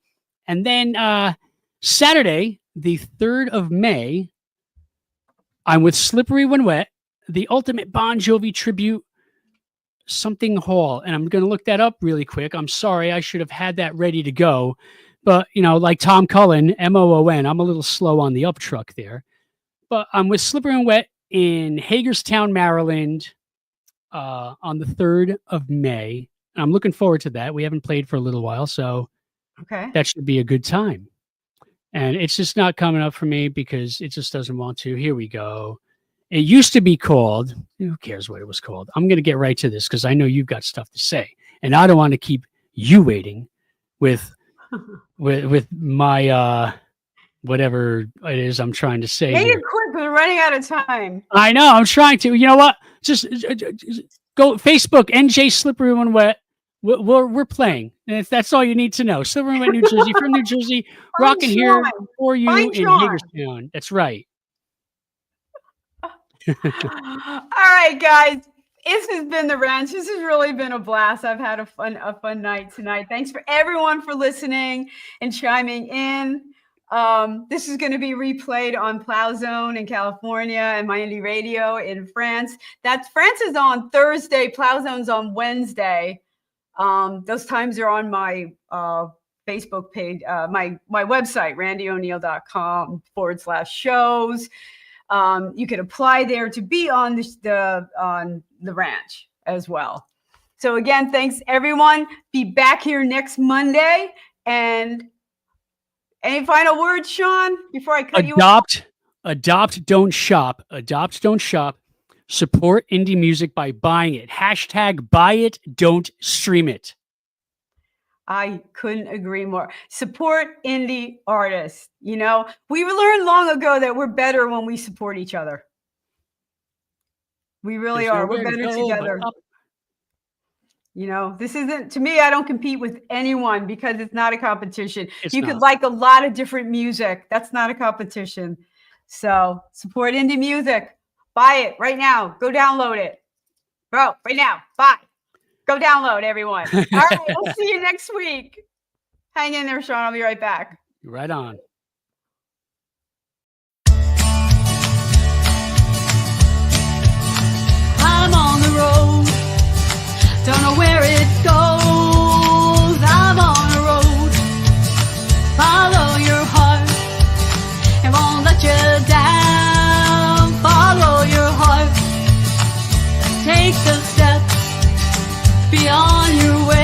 And then Saturday, the 3rd of May, I'm with Slippery When Wet, the ultimate Bon Jovi tribute something hall. And I'm going to look that up really quick. I'm sorry. I should have had that ready to go. But, like Tom Cullen, M-O-O-N, I'm a little slow on the up truck there. But I'm with Slippery When Wet in Hagerstown, Maryland on the 3rd of May. And I'm looking forward to that. We haven't played for a little while, so that should be a good time. And it's just not coming up for me because it just doesn't want to. Here we go. It used to be called, who cares what it was called? I'm going to get right to this because I know you've got stuff to say. And I don't want to keep you waiting with my whatever it is I'm trying to say. Make it quick. We're running out of time. I know. I'm trying to. You know what? Just go Facebook, NJ Slippery When Wet. We're playing. And if that's all you need to know. Slippery When Wet, New Jersey, from New Jersey, rocking here for you in Hagerstown. That's right. All right, guys. This has been The Ranch. This has really been a blast. I've had a fun night tonight. Thanks for everyone for listening and chiming in. This is going to be replayed on Plow Zone in California and My Indie Radio in France. France is on Thursday. Plow Zone's on Wednesday. Those times are on my Facebook page, my website, randieoneal.com/shows. You can apply there to be on the ranch as well. So again, thanks everyone. Be back here next Monday. And any final words, Sean, before I cut you off? Adopt, don't shop. Adopt, don't shop. Support indie music by buying it. # buy it, don't stream it. I couldn't agree more. Support indie artists. We learned long ago that we're better when we support each other. We really are. We're better together. This isn't, to me, I don't compete with anyone because it's not a competition. You could like a lot of different music. That's not a competition. So support indie music. Buy it right now. Go download it. Bro, right now. Buy. Go download, everyone. All right, we'll see you next week. Hang in there, Sean. I'll be right back. Right on. I'm on the road. Don't know where it goes. I'm on the road. Follow your heart. It won't let you down. Follow your heart. Take the steps beyond your way.